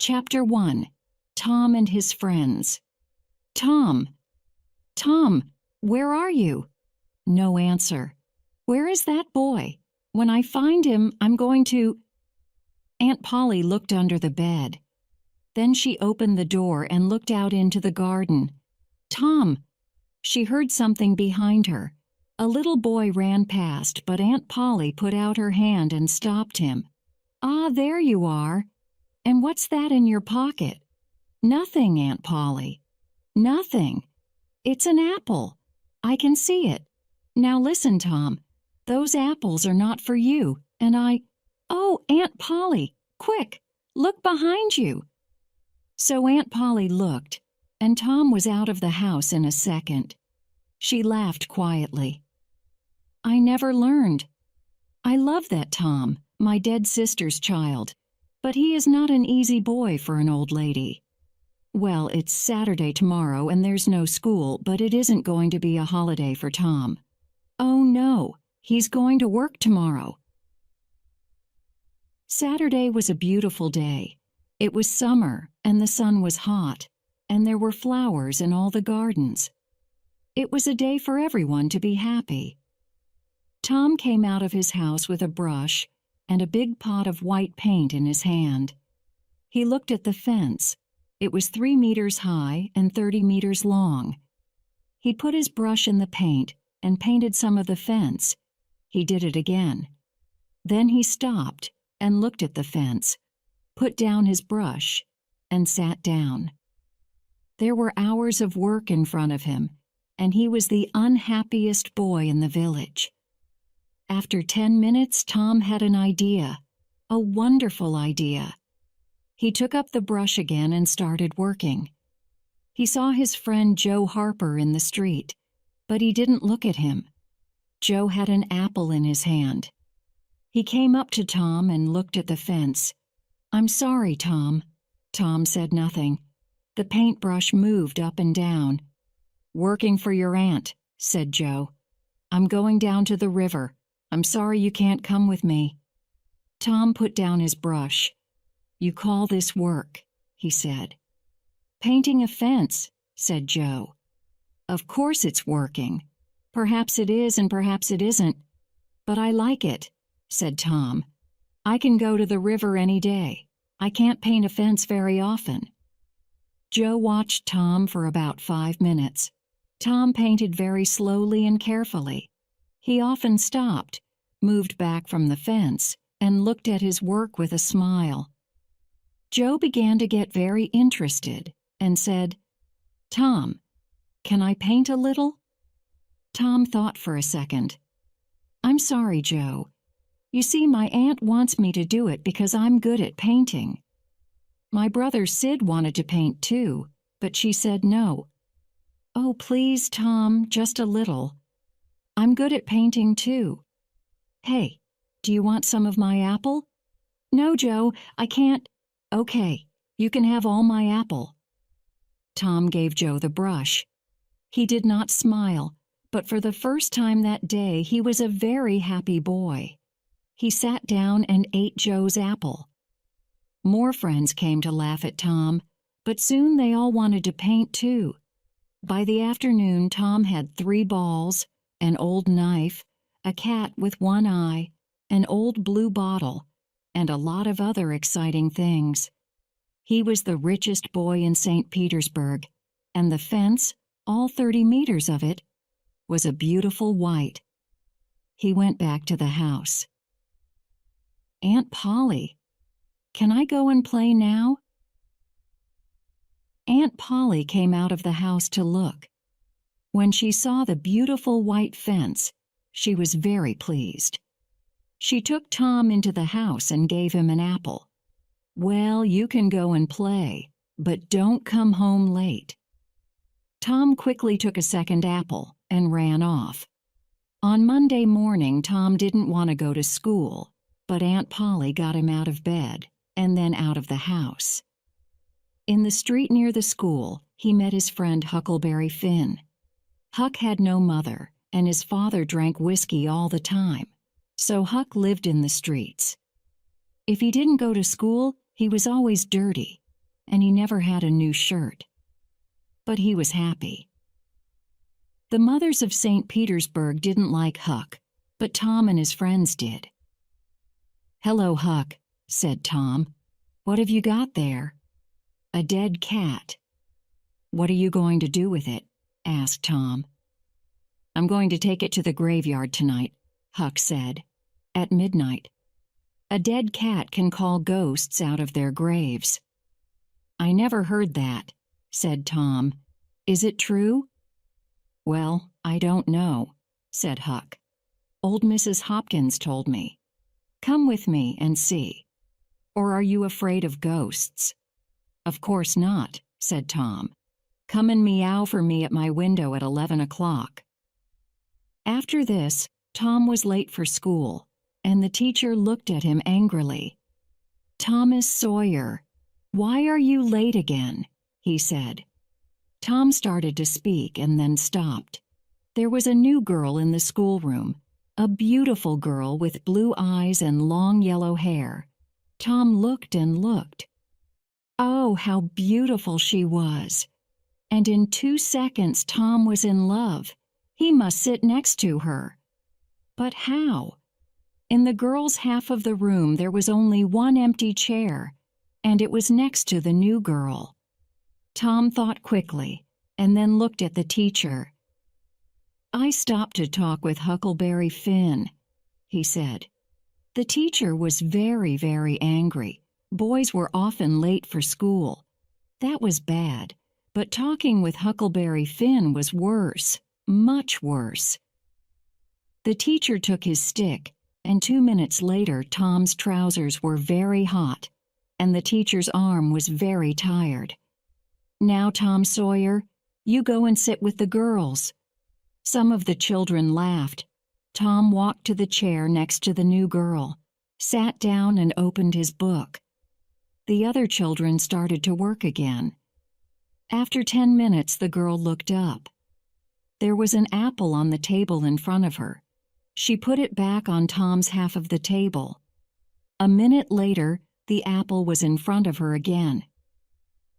Chapter 1. Tom and His Friends. Tom! Tom! Where are you? No answer. Where is that boy? When I find him, I'm going to... Aunt Polly looked under the bed. Then she opened the door and looked out into the garden. Tom! She heard something behind her. A little boy ran past, but Aunt Polly put out her hand and stopped him. Ah, there you are. And what's that in your pocket? Nothing, Aunt Polly. Nothing. It's an apple. I can see it. Now listen, Tom. Those apples are not for you, and I... Oh, Aunt Polly, quick, look behind you. So Aunt Polly looked, and Tom was out of the house in a second. She laughed quietly. I never learned. I love that Tom, my dead sister's child, but he is not an easy boy for an old lady. Well, it's Saturday tomorrow and there's no school, but it isn't going to be a holiday for Tom. Oh no, he's going to work tomorrow. Saturday was a beautiful day. It was summer and the sun was hot, and there were flowers in all the gardens. It was a day for everyone to be happy. Tom came out of his house with a brush and a big pot of white paint in his hand. He looked at the fence. It was 3 meters high and 30 meters long. He put his brush in the paint and painted some of the fence. He did it again. Then he stopped and looked at the fence, put down his brush, and sat down. There were hours of work in front of him, and he was the unhappiest boy in the village. After 10 minutes, Tom had an idea, a wonderful idea. He took up the brush again and started working. He saw his friend Joe Harper in the street, but he didn't look at him. Joe had an apple in his hand. He came up to Tom and looked at the fence. I'm sorry, Tom. Tom said nothing. The paintbrush moved up and down. Working for your aunt, said Joe. I'm going down to the river. I'm sorry you can't come with me. Tom put down his brush. You call this work, he said. Painting a fence, said Joe. Of course it's working. Perhaps it is and perhaps it isn't. But I like it, said Tom. I can go to the river any day. I can't paint a fence very often. Joe watched Tom for about 5 minutes. Tom painted very slowly and carefully. He often stopped, moved back from the fence, and looked at his work with a smile. Joe began to get very interested and said, Tom, can I paint a little? Tom thought for a second. I'm sorry, Joe. You see, my aunt wants me to do it because I'm good at painting. My brother Sid wanted to paint too, but she said no. Oh, please, Tom, just a little. I'm good at painting too. Hey, do you want some of my apple? No, Joe, I can't. Okay, you can have all my apple. Tom gave Joe the brush. He did not smile, but for the first time that day he was a very happy boy. He sat down and ate Joe's apple. More friends came to laugh at Tom, but soon they all wanted to paint too. By the afternoon, Tom had 3 balls, an old knife, a cat with 1 eye, an old blue bottle, and a lot of other exciting things. He was the richest boy in St. Petersburg, and the fence, all 30 meters of it, was a beautiful white. He went back to the house. Aunt Polly, can I go and play now? Aunt Polly came out of the house to look. When she saw the beautiful white fence, she was very pleased. She took Tom into the house and gave him an apple. Well, you can go and play, but don't come home late. Tom quickly took a second apple and ran off. On Monday morning, Tom didn't want to go to school, but Aunt Polly got him out of bed and then out of the house. In the street near the school, he met his friend Huckleberry Finn. Huck had no mother, and his father drank whiskey all the time, so Huck lived in the streets. If he didn't go to school, he was always dirty. and he never had a new shirt. But he was happy. The mothers of St. Petersburg didn't like Huck, but Tom and his friends did. "Hello, Huck," said Tom. "What have you got there?" "A dead cat." "What are you going to do with it?" asked Tom. "I'm going to take it to the graveyard tonight," Huck said, "at midnight. A dead cat can call ghosts out of their graves." "I never heard that," said Tom. "Is it true?" "Well, I don't know," said Huck. "Old Mrs. Hopkins told me. Come with me and see. Or are you afraid of ghosts?" "Of course not," said Tom. "Come and meow for me at my window at 11 o'clock. After this, Tom was late for school, and the teacher looked at him angrily. "Thomas Sawyer, why are you late again?" he said. Tom started to speak and then stopped. There was a new girl in the schoolroom, a beautiful girl with blue eyes and long yellow hair. Tom looked and looked. Oh, how beautiful she was! And in 2 seconds Tom was in love. He must sit next to her. But how? In the girls' half of the room there was only one empty chair, and it was next to the new girl. Tom thought quickly, and then looked at the teacher. "I stopped to talk with Huckleberry Finn," he said. The teacher was very, very angry. Boys were often late for school. That was bad, but talking with Huckleberry Finn was worse, much worse. The teacher took his stick, and 2 minutes later Tom's trousers were very hot, and the teacher's arm was very tired. "Now, Tom Sawyer, you go and sit with the girls." Some of the children laughed. Tom walked to the chair next to the new girl, sat down and opened his book. The other children started to work again. After 10 minutes, the girl looked up. There was an apple on the table in front of her. She put it back on Tom's half of the table. A minute later, the apple was in front of her again.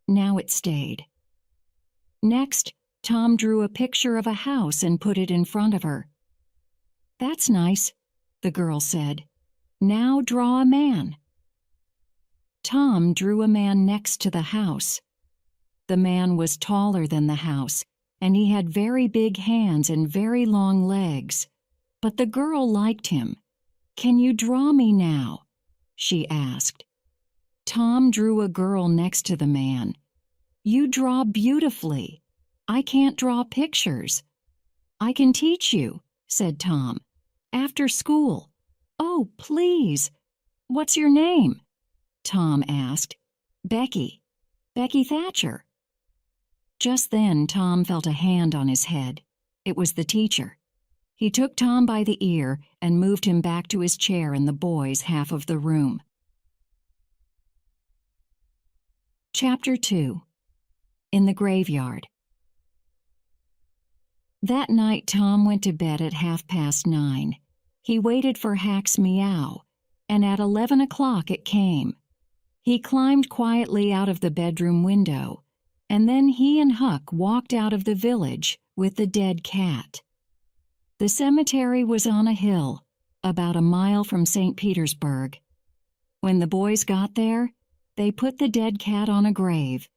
Now it stayed. Next, Tom drew a picture of a house and put it in front of her. "That's nice," the girl said. "Now draw a man." Tom drew a man next to the house. The man was taller than the house, and he had very big hands and very long legs. But the girl liked him. "Can you draw me now?" she asked. Tom drew a girl next to the man. "You draw beautifully. I can't draw pictures." "I can teach you," said Tom. "After school." "Oh, please. What's your name?" Tom asked. "Becky. Becky Thatcher." Just then Tom felt a hand on his head. It was the teacher. He took Tom by the ear and moved him back to his chair in the boys' half of the room. Chapter 2. In the Graveyard. That night Tom went to bed at 9:30. He waited for Hack's meow, and at 11 o'clock it came. He climbed quietly out of the bedroom window, and then he and Huck walked out of the village with the dead cat. The cemetery was on a hill, about a mile from St. Petersburg. When the boys got there, they put the dead cat on a grave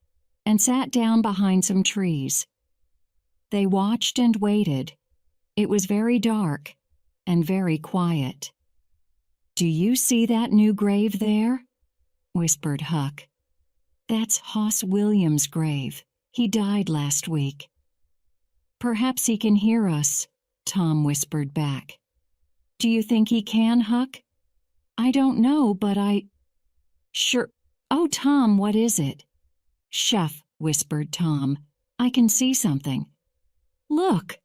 and sat down behind some trees. They watched and waited. It was very dark and very quiet. "Do you see that new grave there?" whispered Huck. "That's Hoss Williams' grave. He died last week." "Perhaps he can hear us," Tom whispered back. "Do you think he can, Huck?" "I don't know, but Sure. Oh, Tom, what is it?" "Shuff," whispered Tom. "I can see something." "Look!"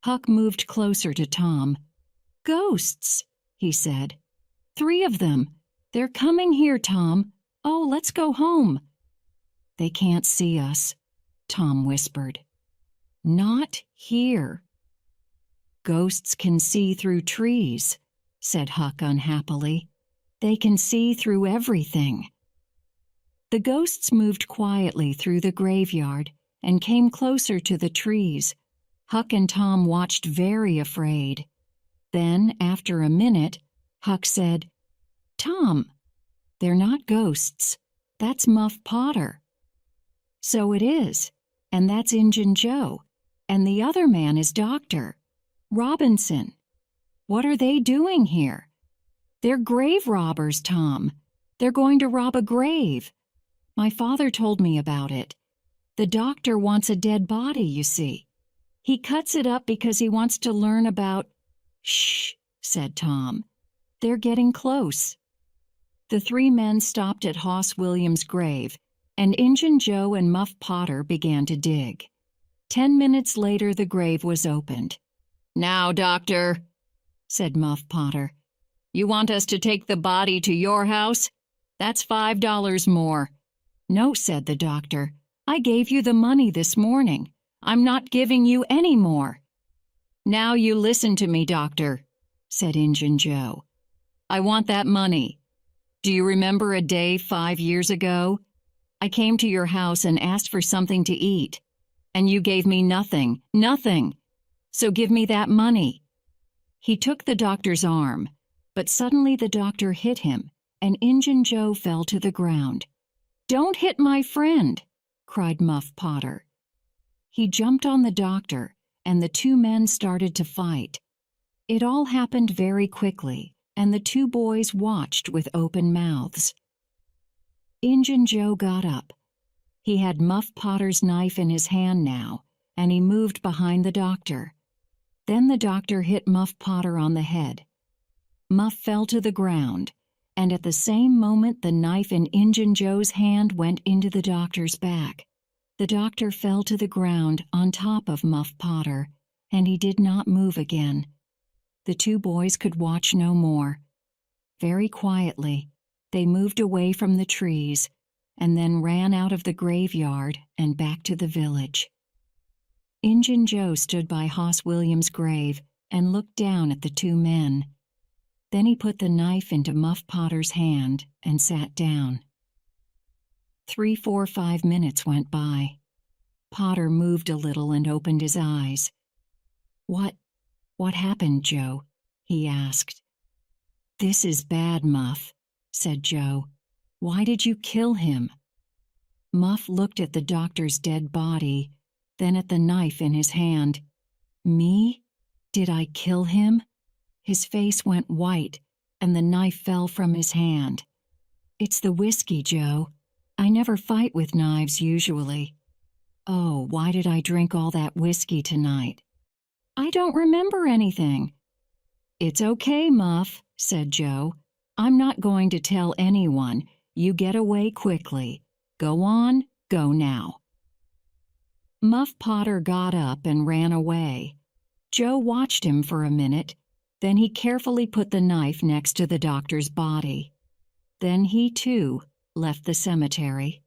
Huck moved closer to Tom. "Ghosts," he said. "3 of them. They're coming here, Tom. Oh, let's go home." "They can't see us," Tom whispered. "Not here." "Ghosts can see through trees," said Huck unhappily. "They can see through everything." The ghosts moved quietly through the graveyard and came closer to the trees. Huck and Tom watched very afraid. Then, after a minute, Huck said, "Tom, they're not ghosts. That's Muff Potter." "So it is, and that's Injun Joe, and the other man is Dr. Robinson. What are they doing here?" "They're grave robbers, Tom. They're going to rob a grave. My father told me about it. The doctor wants a dead body, you see. He cuts it up because he wants to learn about—" "Shh," said Tom. "They're getting close." The three men stopped at Hoss Williams' grave, and Injun Joe and Muff Potter began to dig. 10 minutes later, the grave was opened. "Now, doctor," said Muff Potter, "you want us to take the body to your house? That's $5 more." "No," said the doctor. "I gave you the money this morning. I'm not giving you any more." "Now you listen to me, doctor," said Injun Joe. "I want that money. Do you remember a day 5 years ago? I came to your house and asked for something to eat, and you gave me nothing, nothing. So give me that money." He took the doctor's arm, but suddenly the doctor hit him, and Injun Joe fell to the ground. "Don't hit my friend," cried Muff Potter. He jumped on the doctor, and the two men started to fight. It all happened very quickly, and the two boys watched with open mouths. Injun Joe got up. He had Muff Potter's knife in his hand now, and he moved behind the doctor. Then the doctor hit Muff Potter on the head. Muff fell to the ground, and at the same moment the knife in Injun Joe's hand went into the doctor's back. The doctor fell to the ground on top of Muff Potter, and he did not move again. The two boys could watch no more. Very quietly, they moved away from the trees and then ran out of the graveyard and back to the village. Injun Joe stood by Hoss Williams' grave and looked down at the two men. Then he put the knife into Muff Potter's hand and sat down. 3, 4, 5 minutes went by. Potter moved a little and opened his eyes. What happened, Joe?" he asked. "This is bad, Muff," said Joe. "Why did you kill him?" Muff looked at the doctor's dead body, then at the knife in his hand. "Me? Did I kill him?" His face went white, and the knife fell from his hand. "It's the whiskey, Joe. I never fight with knives usually. Oh, why did I drink all that whiskey tonight? I don't remember anything." "It's okay, Muff," said Joe. "I'm not going to tell anyone. You get away quickly. Go on, go now." Muff Potter got up and ran away. Joe watched him for a minute. Then he carefully put the knife next to the doctor's body. Then he, too, left the cemetery.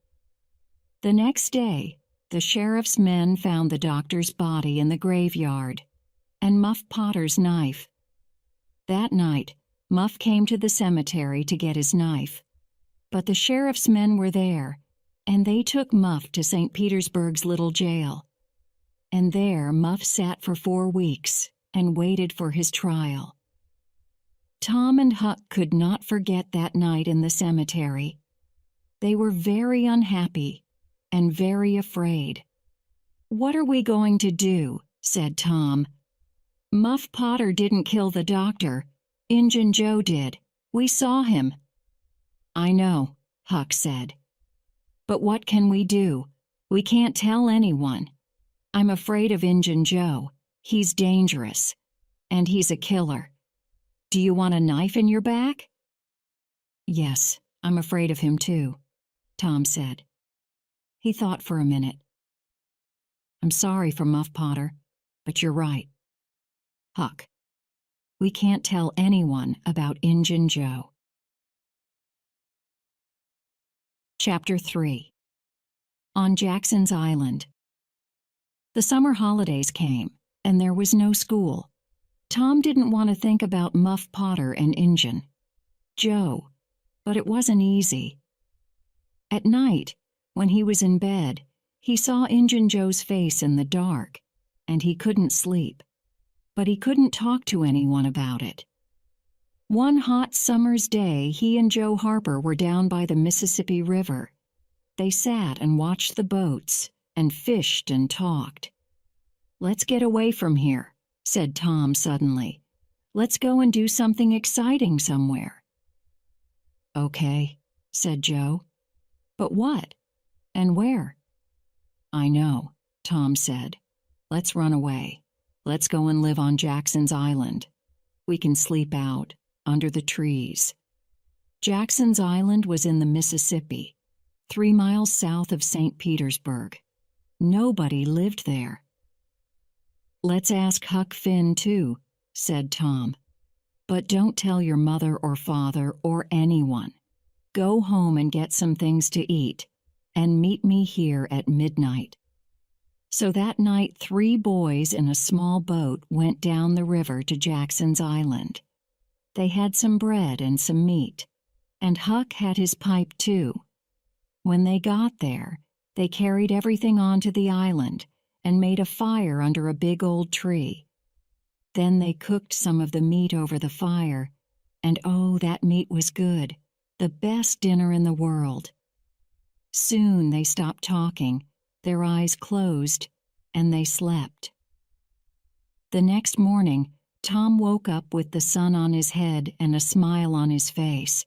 The next day, the sheriff's men found the doctor's body in the graveyard and Muff Potter's knife. That night, Muff came to the cemetery to get his knife. But the sheriff's men were there, and they took Muff to St. Petersburg's little jail. And there Muff sat for 4 weeks and waited for his trial. Tom and Huck could not forget that night in the cemetery. They were very unhappy and very afraid. "What are we going to do?" said Tom. "Muff Potter didn't kill the doctor. Injun Joe did. We saw him." "I know," Huck said. "But what can we do? We can't tell anyone. I'm afraid of Injun Joe. He's dangerous. And he's a killer. Do you want a knife in your back?" "Yes, I'm afraid of him too," Tom said. He thought for a minute. "I'm sorry for Muff Potter, but you're right. Huck, we can't tell anyone about Injun Joe." Chapter 3. On Jackson's Island. The summer holidays came, and there was no school. Tom didn't want to think about Muff Potter and Injun Joe, but it wasn't easy. At night, when he was in bed, he saw Injun Joe's face in the dark, and he couldn't sleep. But he couldn't talk to anyone about it. One hot summer's day, he and Joe Harper were down by the Mississippi River. They sat and watched the boats and fished and talked. "Let's get away from here," said Tom suddenly. "Let's go and do something exciting somewhere." "Okay," said Joe. "But what? And where?" "I know," Tom said. "Let's run away. Let's go and live on Jackson's Island. We can sleep out under the trees." Jackson's Island was in the Mississippi, 3 miles south of St. Petersburg. Nobody lived there. "Let's ask Huck Finn, too," said Tom. "But don't tell your mother or father or anyone. Go home and get some things to eat, and meet me here at midnight." So that night 3 boys in a small boat went down the river to Jackson's Island. They had some bread and some meat, and Huck had his pipe too. When they got there, they carried everything onto the island and made a fire under a big old tree. Then they cooked some of the meat over the fire, and oh, that meat was good, the best dinner in the world. Soon they stopped talking, their eyes closed, and they slept. The next morning, Tom woke up with the sun on his head and a smile on his face.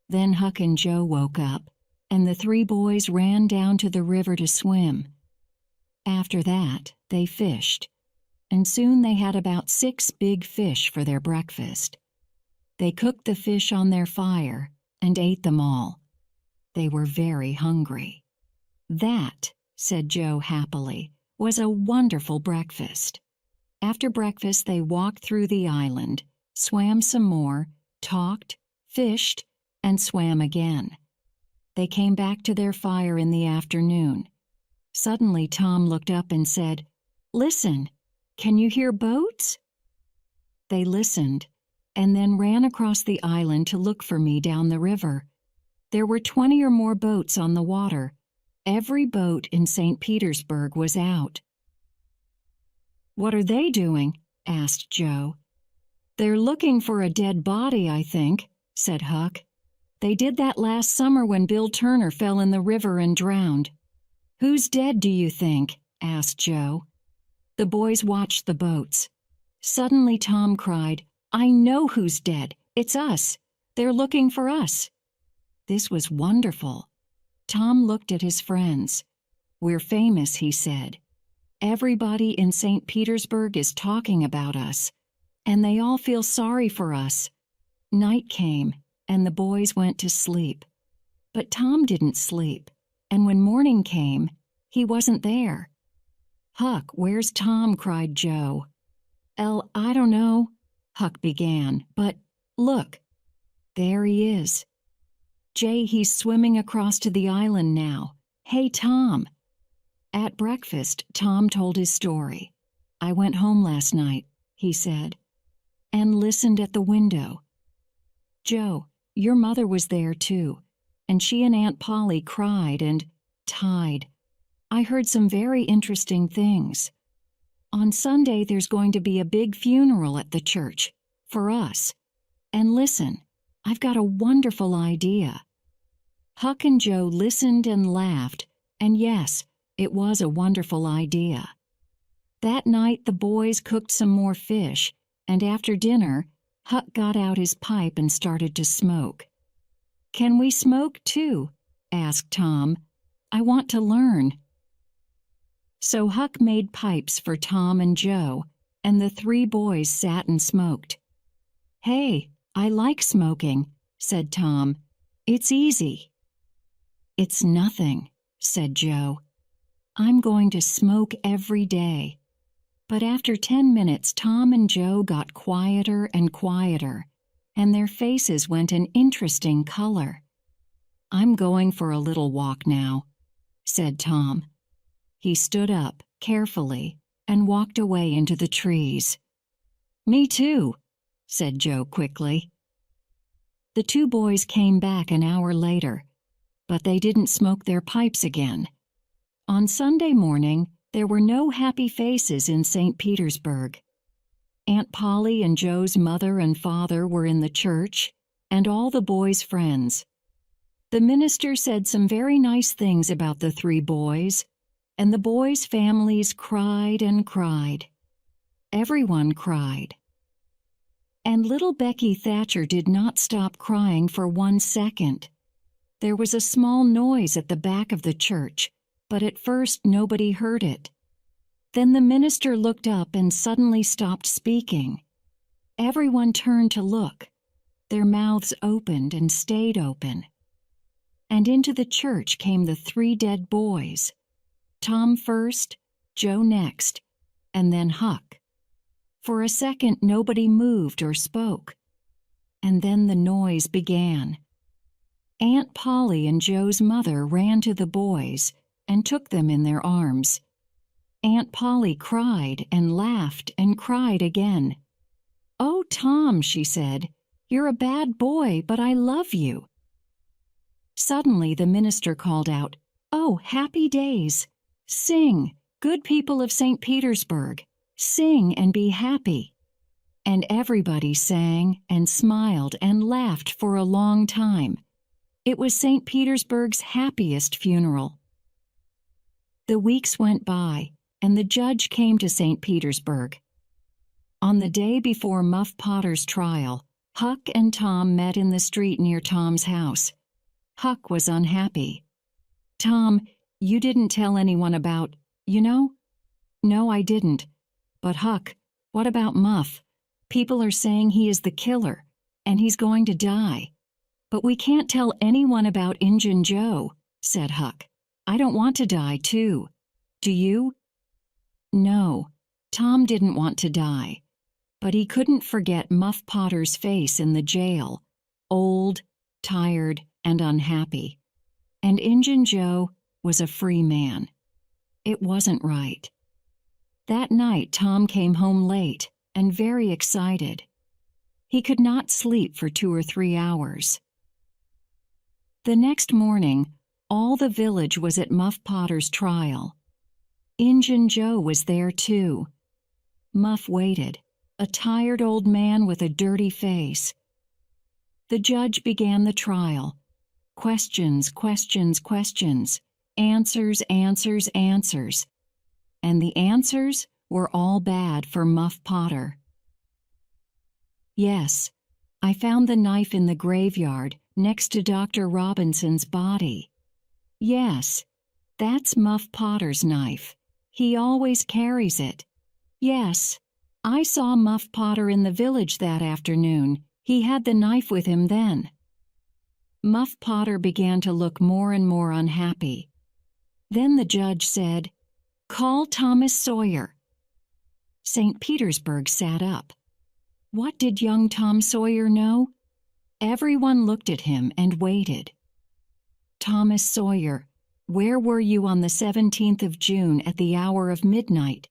Then Huck and Joe woke up, and the 3 boys ran down to the river to swim. After that, they fished, and soon they had about 6 big fish for their breakfast. They cooked the fish on their fire and ate them all. They were very hungry. "That," said Joe happily, "was a wonderful breakfast." After breakfast, they walked through the island, swam some more, talked, fished, and swam again. They came back to their fire in the afternoon. Suddenly, Tom looked up and said, "Listen, can you hear boats?" They listened, and then ran across the island to look for me down the river. There were 20 or more boats on the water. Every boat in St. Petersburg was out. "What are they doing?" asked Joe. "They're looking for a dead body, I think," said Huck. "They did that last summer when Bill Turner fell in the river and drowned." "Who's dead, do you think?" asked Joe. The boys watched the boats. Suddenly Tom cried, "I know who's dead. It's us. They're looking for us." This was wonderful. Tom looked at his friends. "We're famous," he said. "Everybody in St. Petersburg is talking about us, and they all feel sorry for us." Night came, and the boys went to sleep. But Tom didn't sleep, and when morning came, he wasn't there. "Huck, where's Tom?" cried Joe. I don't know," Huck began, "but look, there he is. Jay, he's swimming across to the island now. Hey, Tom." At breakfast, Tom told his story. "I went home last night," he said, "and listened at the window. Joe, your mother was there too, and she and Aunt Polly cried and tied. I heard some very interesting things. On Sunday, there's going to be a big funeral at the church, for us. And listen, I've got a wonderful idea." Huck and Joe listened and laughed, and yes, it was a wonderful idea. That night, the boys cooked some more fish, and after dinner, Huck got out his pipe and started to smoke. "Can we smoke too?" asked Tom. "I want to learn." So Huck made pipes for Tom and Joe, and the 3 boys sat and smoked. "Hey, I like smoking," said Tom. "It's easy." "It's nothing," said Joe. "I'm going to smoke every day." But after 10 minutes, Tom and Joe got quieter and quieter, and their faces went an interesting color. "I'm going for a little walk now," said Tom. He stood up carefully and walked away into the trees. "Me too," said Joe quickly. The 2 boys came back an hour later. but they didn't smoke their pipes again. On Sunday morning, there were no happy faces in St. Petersburg. Aunt Polly and Joe's mother and father were in the church, and all the boys' friends. The minister said some very nice things about the three boys, and the boys' families cried and cried. Everyone cried. And little Becky Thatcher did not stop crying for 1 second. There was a small noise at the back of the church, but at first nobody heard it. Then the minister looked up and suddenly stopped speaking. Everyone turned to look. Their mouths opened and stayed open. And into the church came the three dead boys. Tom first, Joe next, and then Huck. For a second nobody moved or spoke. And then the noise began. Aunt Polly and Joe's mother ran to the boys and took them in their arms. Aunt Polly cried and laughed and cried again. "Oh, Tom," she said, "you're a bad boy, but I love you." Suddenly the minister called out, "Oh, happy days! Sing, good people of St. Petersburg, sing and be happy." And everybody sang and smiled and laughed for a long time. It was St. Petersburg's happiest funeral. The weeks went by, and the judge came to St. Petersburg. On the day before Muff Potter's trial, Huck and Tom met in the street near Tom's house. Huck was unhappy. "Tom, you didn't tell anyone about, you know?" "No, I didn't. But Huck, what about Muff? People are saying he is the killer, and he's going to die." "But we can't tell anyone about Injun Joe," said Huck. "I don't want to die, too. Do you?" No, Tom didn't want to die, but he couldn't forget Muff Potter's face in the jail, old, tired, and unhappy. And Injun Joe was a free man. It wasn't right. That night Tom came home late and very excited. He could not sleep for 2 or 3 hours. The next morning, all the village was at Muff Potter's trial. Injun Joe was there too. Muff waited, a tired old man with a dirty face. The judge began the trial. Questions, questions, questions. Answers, answers, answers. And the answers were all bad for Muff Potter. "Yes, I found the knife in the graveyard next to Dr. Robinson's body. Yes, that's Muff Potter's knife. He always carries it. Yes, I saw Muff Potter in the village that afternoon. He had the knife with him then." Muff Potter began to look more and more unhappy. Then the judge said, "Call Thomas Sawyer." St. Petersburg sat up. What did young Tom Sawyer know? Everyone looked at him and waited. "Thomas Sawyer, where were you on the 17th of June at the hour of midnight?"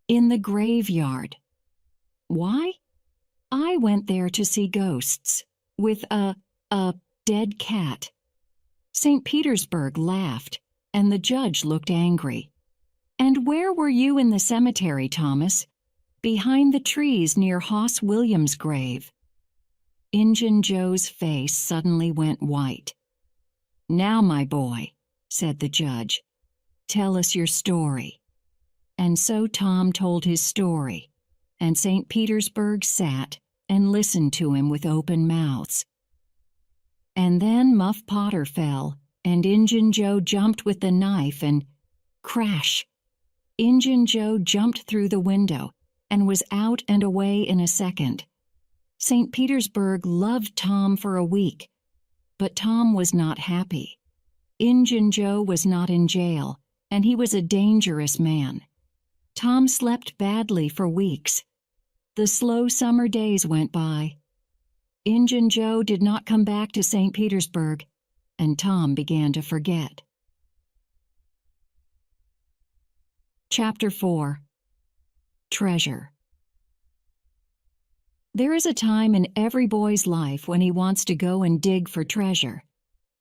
"In the graveyard." "Why?" "I went there to see ghosts, with a dead cat." St. Petersburg laughed, and the judge looked angry. "And where were you in the cemetery, Thomas?" "Behind the trees near Hoss Williams' grave." Injun Joe's face suddenly went white. "Now, my boy," said the judge, "tell us your story." And so Tom told his story, and St. Petersburg sat and listened to him with open mouths. And then Muff Potter fell, and Injun Joe jumped with the knife, and crash! Injun Joe jumped through the window and was out and away in a second. St. Petersburg loved Tom for a week, but Tom was not happy. Injun Joe was not in jail, and he was a dangerous man. Tom slept badly for weeks. The slow summer days went by. Injun Joe did not come back to St. Petersburg, and Tom began to forget. Chapter 4. Treasure. There is a time in every boy's life when he wants to go and dig for treasure.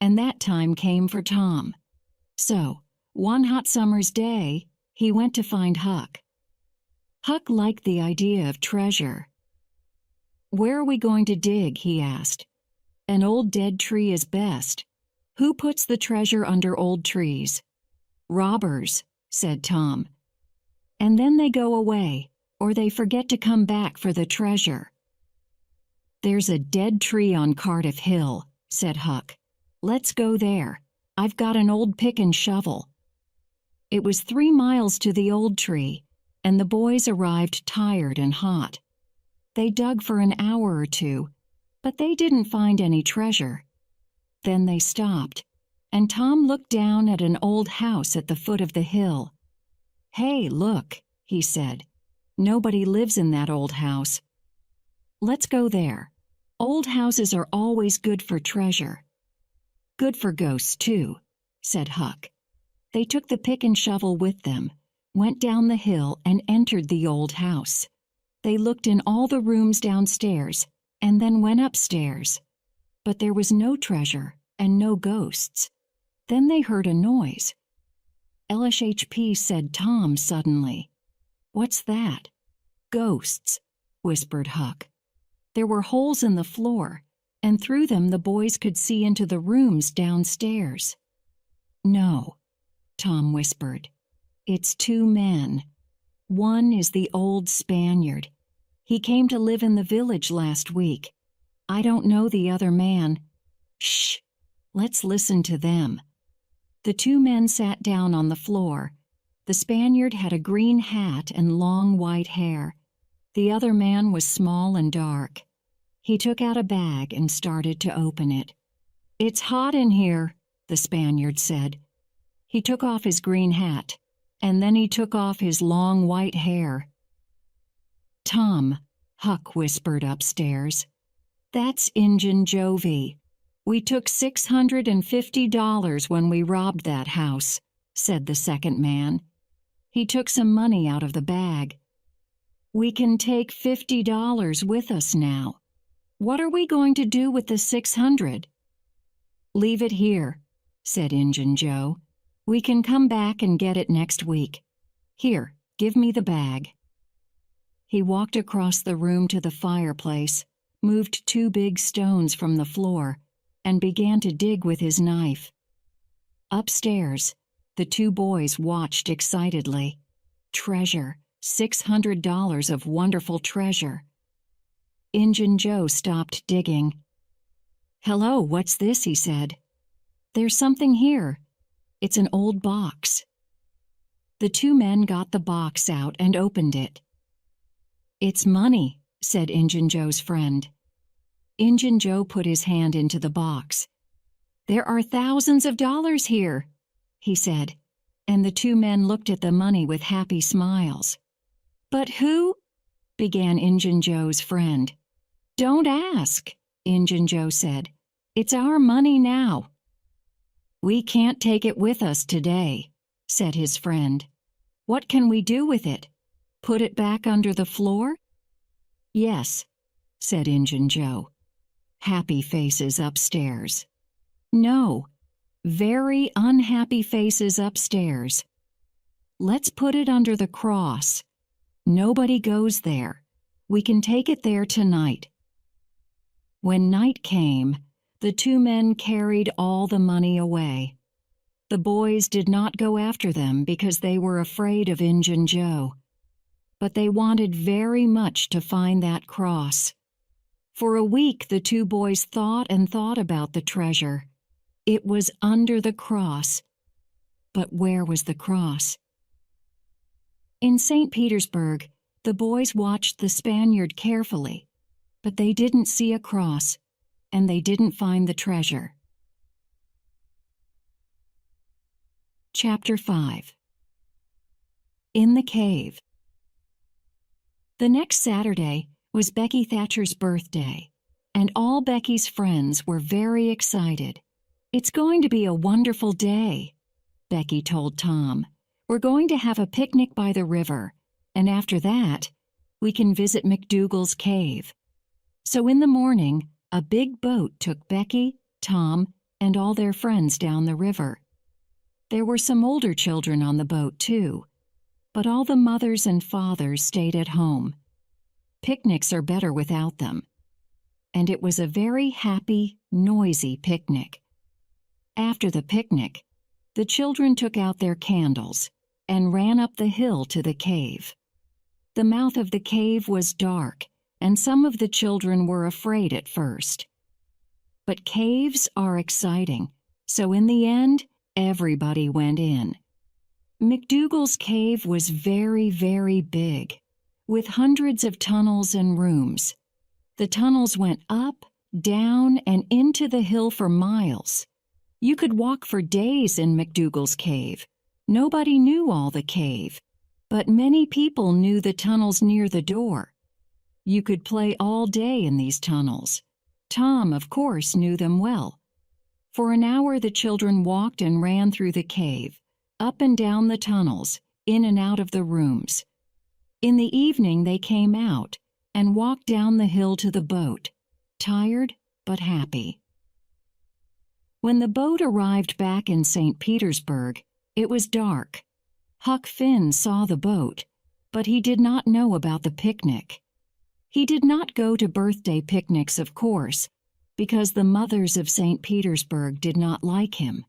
and that time came for Tom. So, one hot summer's day, he went to find Huck. Huck liked the idea of treasure. "Where are we going to dig?" he asked. "An old dead tree is best. Who puts the treasure under old trees?" "Robbers," said Tom. "And then they go away, or they forget to come back for the treasure." "There's a dead tree on Cardiff Hill," said Huck. "Let's go there. I've got an old pick and shovel." It was 3 miles to the old tree, and the boys arrived tired and hot. They dug for an hour or two, but they didn't find any treasure. Then they stopped, and Tom looked down at an old house at the foot of the hill. "Hey, look," he said. "Nobody lives in that old house. Let's go there. Old houses are always good for treasure." "Good for ghosts, too," said Huck. They took the pick and shovel with them, went down the hill, and entered the old house. They looked in all the rooms downstairs, and then went upstairs. But there was no treasure and no ghosts. Then they heard a noise. "LSHP," said Tom suddenly. "What's that?" "Ghosts," whispered Huck. There were holes in the floor, and through them the boys could see into the rooms downstairs. "No," Tom whispered. "It's 2 men. One is the old Spaniard. He came to live in the village last week. I don't know the other man." "Shh! Let's listen to them." The 2 men sat down on the floor. The Spaniard had a green hat and long white hair. The other man was small and dark. He took out a bag and started to open it. "It's hot in here," the Spaniard said. He took off his green hat, and then he took off his long white hair. "Tom," Huck whispered upstairs, "that's Injun Jovie. We took $650 when we robbed that house," said the second man. He took some money out of the bag. "We can take $50 with us now. What are we going to do with the 600? "Leave it here," said Injun Joe. "We can come back and get it next week. Here, give me the bag." He walked across the room to the fireplace, moved 2 big stones from the floor, and began to dig with his knife. Upstairs, the 2 boys watched excitedly. Treasure, $600 of wonderful treasure. Injun Joe stopped digging. "Hello, what's this?" he said. "There's something here. It's an old box." The 2 men got the box out and opened it. "It's money," said Injun Joe's friend. Injun Joe put his hand into the box. "There are thousands of dollars here," he said, and the 2 men looked at the money with happy smiles. "But who—" began Injun Joe's friend. "Don't ask," Injun Joe said. "It's our money now." "We can't take it with us today," said his friend. "What can we do with it? Put it back under the floor?" "Yes," said Injun Joe. Happy faces upstairs. "No, very unhappy faces upstairs." "Let's put it under the cross. Nobody goes there. We can take it there tonight." When night came, the 2 men carried all the money away. The boys did not go after them because they were afraid of Injun Joe. But they wanted very much to find that cross. For a week the 2 boys thought and thought about the treasure. It was under the cross. But where was the cross? In St. Petersburg, the boys watched the Spaniard carefully, but they didn't see a cross, and they didn't find the treasure. Chapter 5. In the Cave. The next Saturday was Becky Thatcher's birthday, and all Becky's friends were very excited. "It's going to be a wonderful day," Becky told Tom. "We're going to have a picnic by the river, and after that, we can visit McDougal's cave." So in the morning, a big boat took Becky, Tom, and all their friends down the river. There were some older children on the boat, too, but all the mothers and fathers stayed at home. Picnics are better without them. And it was a very happy, noisy picnic. After the picnic, the children took out their candles and ran up the hill to the cave. The mouth of the cave was dark, and some of the children were afraid at first. But caves are exciting, so in the end, everybody went in. McDougal's cave was very, very big, with hundreds of tunnels and rooms. The tunnels went up, down, and into the hill for miles. You could walk for days in McDougal's cave. Nobody knew all the cave, but many people knew the tunnels near the door. You could play all day in these tunnels. Tom, of course, knew them well. For an hour the children walked and ran through the cave, up and down the tunnels, in and out of the rooms. In the evening they came out and walked down the hill to the boat, tired but happy. When the boat arrived back in St. Petersburg, it was dark. Huck Finn saw the boat, but he did not know about the picnic. He did not go to birthday picnics, of course, because the mothers of St. Petersburg did not like him.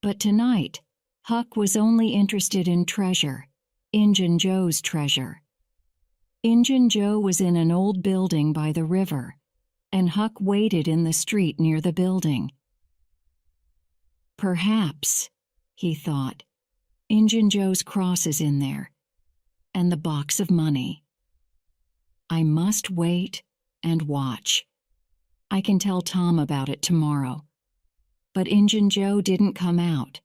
But tonight, Huck was only interested in treasure, Injun Joe's treasure. Injun Joe was in an old building by the river, and Huck waited in the street near the building. Perhaps, he thought, Injun Joe's cross is in there, and the box of money. I must wait and watch. I can tell Tom about it tomorrow. But Injun Joe didn't come out.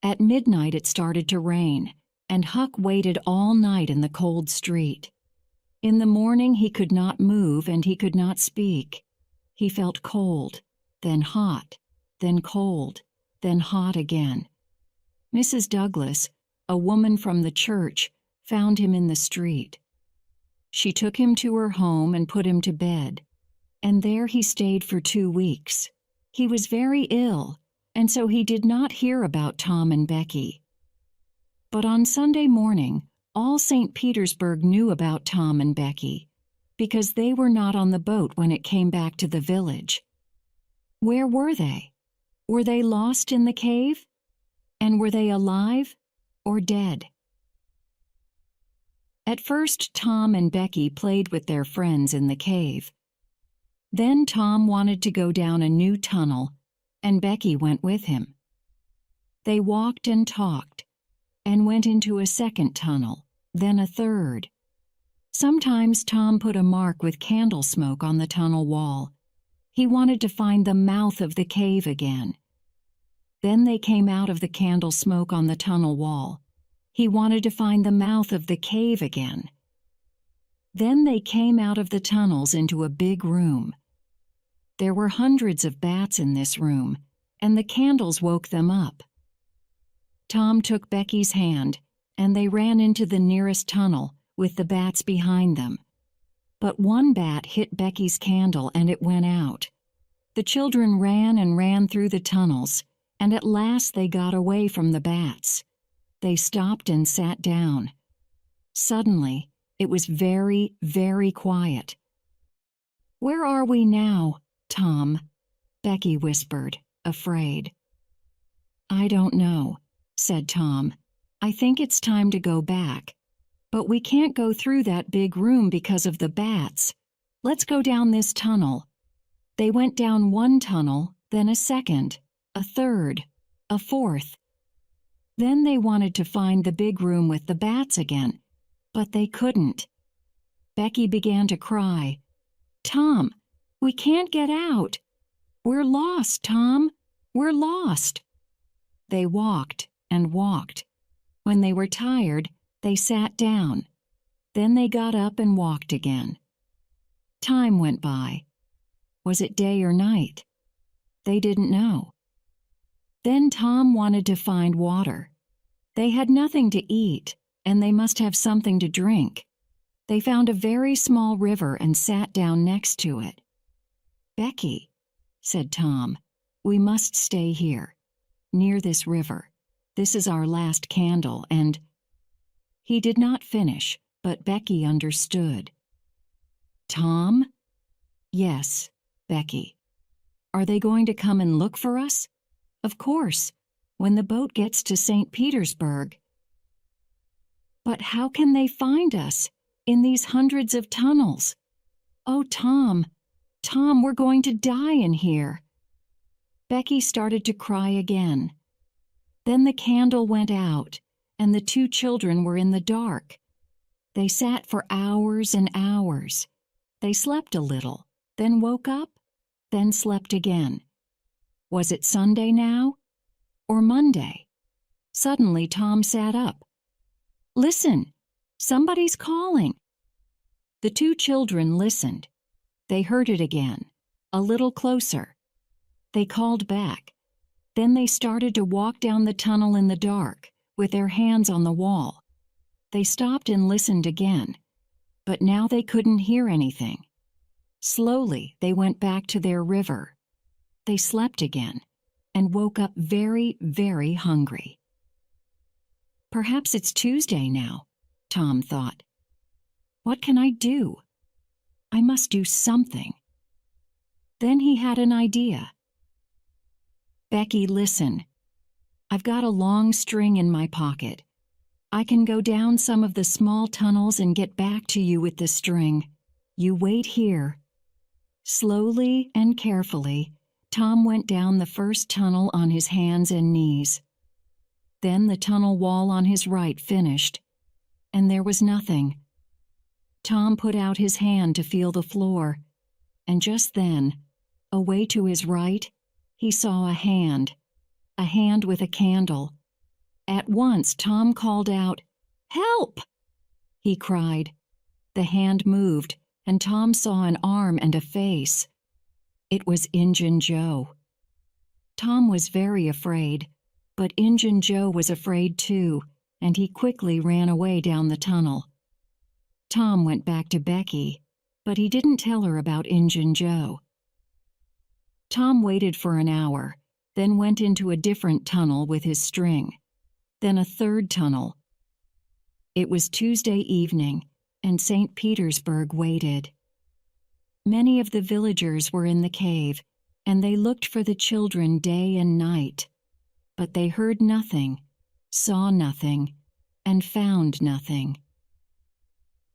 At midnight it started to rain, and Huck waited all night in the cold street. In the morning he could not move and he could not speak. He felt cold, then hot, then cold, then hot again. Mrs. Douglas, a woman from the church, found him in the street. She took him to her home and put him to bed, and there he stayed for 2 weeks. He was very ill, and so he did not hear about Tom and Becky. But on Sunday morning, all St. Petersburg knew about Tom and Becky, because they were not on the boat when it came back to the village. Where were they? Were they lost in the cave? And were they alive or dead? At first, Tom and Becky played with their friends in the cave. Then Tom wanted to go down a new tunnel, and Becky went with him. They walked and talked, and went into a second tunnel, then a third. Sometimes Tom put a mark with candle smoke on the tunnel wall. He wanted to find the mouth of the cave again. Then they came out of the candle smoke on the tunnel wall. He wanted to find the mouth of the cave again. Then they came out of the tunnels into a big room. There were hundreds of bats in this room, and the candles woke them up. Tom took Becky's hand, and they ran into the nearest tunnel, with the bats behind them. But one bat hit Becky's candle and it went out. The children ran and ran through the tunnels, and at last they got away from the bats. They stopped and sat down. Suddenly, it was very, very quiet. "Where are we now, Tom?" Becky whispered, afraid. "I don't know," said Tom. "I think it's time to go back. But we can't go through that big room because of the bats. Let's go down this tunnel." They went down one tunnel, then a second, a third, a fourth. Then they wanted to find the big room with the bats again, but they couldn't. Becky began to cry. "Tom, we can't get out. We're lost, Tom. We're lost." They walked and walked. When they were tired, they sat down. Then they got up and walked again. Time went by. Was it day or night? They didn't know. Then Tom wanted to find water. They had nothing to eat, and they must have something to drink. They found a very small river and sat down next to it. "Becky," said Tom, We must stay here, near this river. This is our last candle, and—" He did not finish, but Becky understood. "Tom?" "Yes, Becky." "Are they going to come and look for us?" "Of course, when the boat gets to St. Petersburg." "But how can they find us, in these hundreds of tunnels? Oh, Tom, Tom, we're going to die in here." Becky started to cry again. Then the candle went out, and the two children were in the dark. They sat for hours and hours. They slept a little, then woke up, then slept again. Was it Sunday now? Or Monday? Suddenly Tom sat up. "Listen, somebody's calling." The two children listened. They heard it again, a little closer. They called back. Then they started to walk down the tunnel in the dark, with their hands on the wall. They stopped and listened again, but now they couldn't hear anything. Slowly, they went back to their river. They slept again, and woke up very, very hungry. "Perhaps it's Tuesday now," Tom thought. "What can I do? I must do something." Then he had an idea. "Becky, listen. I've got a long string in my pocket. I can go down some of the small tunnels and get back to you with the string. You wait here." Slowly and carefully, Tom went down the first tunnel on his hands and knees. Then the tunnel wall on his right finished, and there was nothing. Tom put out his hand to feel the floor, and just then, away to his right, he saw a hand with a candle. At once Tom called out, "Help!" he cried. The hand moved, and Tom saw an arm and a face. It was Injun Joe. Tom was very afraid, but Injun Joe was afraid too, and he quickly ran away down the tunnel. Tom went back to Becky, but he didn't tell her about Injun Joe. Tom waited for an hour, then went into a different tunnel with his string, then a third tunnel. It was Tuesday evening, and St. Petersburg waited. Many of the villagers were in the cave, and they looked for the children day and night. But they heard nothing, saw nothing, and found nothing.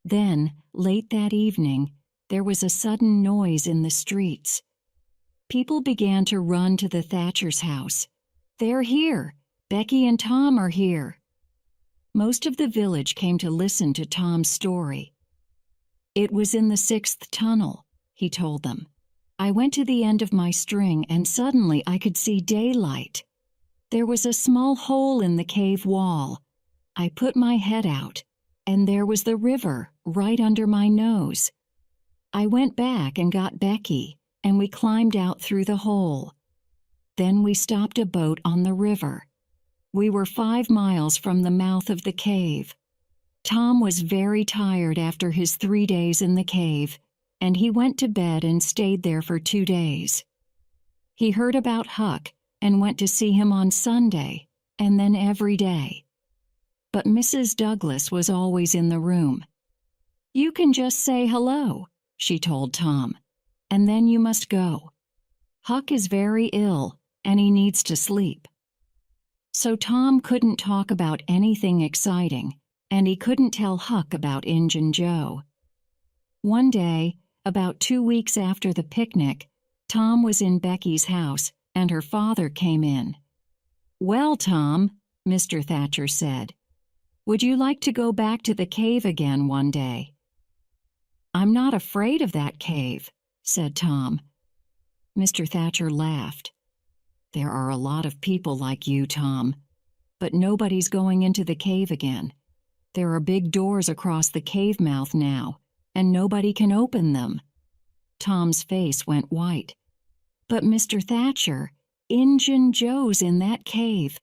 Then, late that evening, there was a sudden noise in the streets. People began to run to the Thatcher's house. "They're here! Becky and Tom are here!" Most of the village came to listen to Tom's story. "It was in the 6th tunnel," he told them. "I went to the end of my string and suddenly I could see daylight. There was a small hole in the cave wall. I put my head out, and there was the river right under my nose. I went back and got Becky, and we climbed out through the hole. Then we stopped a boat on the river. We were 5 miles from the mouth of the cave. Tom was very tired after his 3 days in the cave, and he went to bed and stayed there for 2 days. He heard about Huck and went to see him on Sunday, and then every day. But Mrs. Douglas was always in the room. "You can just say hello," she told Tom, "and then you must go. Huck is very ill, and he needs to sleep." So Tom couldn't talk about anything exciting, and he couldn't tell Huck about Injun Joe. One day, about 2 weeks after the picnic, Tom was in Becky's house, and her father came in. "Well, Tom," Mr. Thatcher said, "would you like to go back to the cave again one day?" "I'm not afraid of that cave," said Tom. Mr. Thatcher laughed. "There are a lot of people like you, Tom, but nobody's going into the cave again. There are big doors across the cave mouth now, and nobody can open them." Tom's face went white. "But Mr. Thatcher, Injun Joe's in that cave.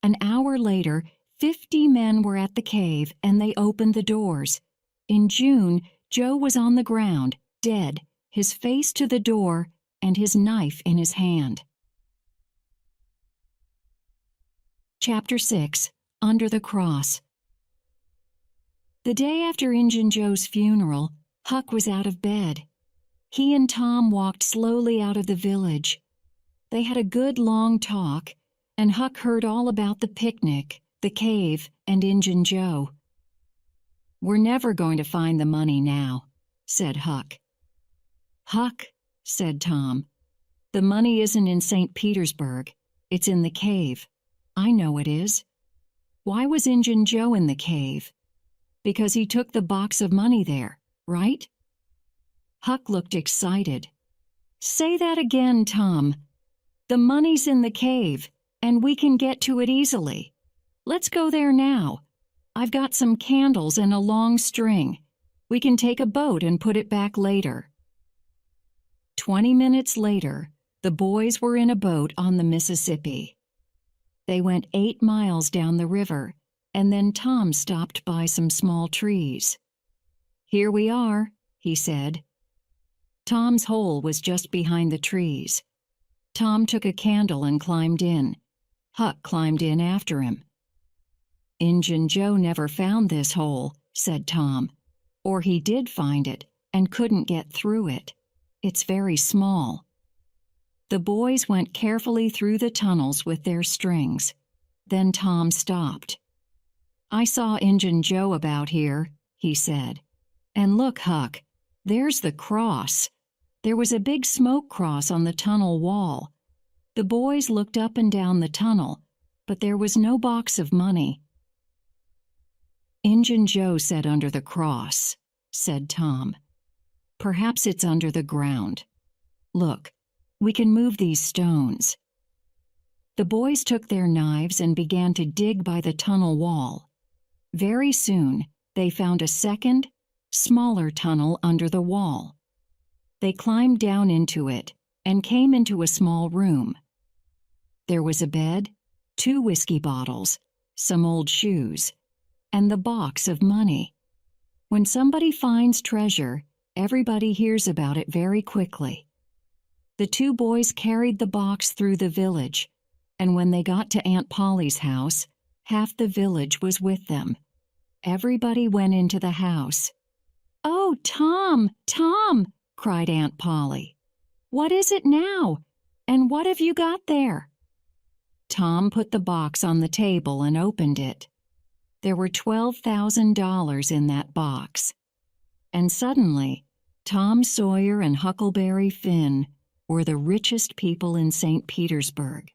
An hour later, 50 men were at the cave, and they opened the doors. In June, Joe was on the ground, dead, his face to the door, and his knife in his hand." Chapter 6, Under the Cross. The day after Injun Joe's funeral, Huck was out of bed. He and Tom walked slowly out of the village. They had a good long talk, and Huck heard all about the picnic, the cave, and Injun Joe. "We're never going to find the money now," said Huck. "Huck," said Tom, "the money isn't in St. Petersburg. It's in the cave. I know it is. Why was Injun Joe in the cave? Because he took the box of money there, right?" Huck looked excited. "Say that again, Tom. The money's in the cave, and we can get to it easily. Let's go there now. I've got some candles and a long string. We can take a boat and put it back later." 20 minutes later, the boys were in a boat on the Mississippi. They went 8 miles down the river, and then Tom stopped by some small trees. "Here we are," he said. Tom's hole was just behind the trees. Tom took a candle and climbed in. Huck climbed in after him. "Injun Joe never found this hole," said Tom. "Or he did find it and couldn't get through it. It's very small." The boys went carefully through the tunnels with their strings. Then Tom stopped. "I saw Injun Joe about here," he said. "And look, Huck, there's the cross. There was a big smoke cross on the tunnel wall." The boys looked up and down the tunnel, but there was no box of money. "Injun Joe said under the cross," said Tom. "Perhaps it's under the ground. Look, we can move these stones." The boys took their knives and began to dig by the tunnel wall. Very soon, they found a second, smaller tunnel under the wall. They climbed down into it and came into a small room. There was a bed, 2 whiskey bottles, some old shoes, and the box of money. When somebody finds treasure, everybody hears about it very quickly. The 2 boys carried the box through the village, and when they got to Aunt Polly's house, half the village was with them. Everybody went into the house. "Oh, Tom, Tom!" cried Aunt Polly. "What is it now? And what have you got there?" Tom put the box on the table and opened it. There were $12,000 in that box. And suddenly, Tom Sawyer and Huckleberry Finn were the richest people in St. Petersburg.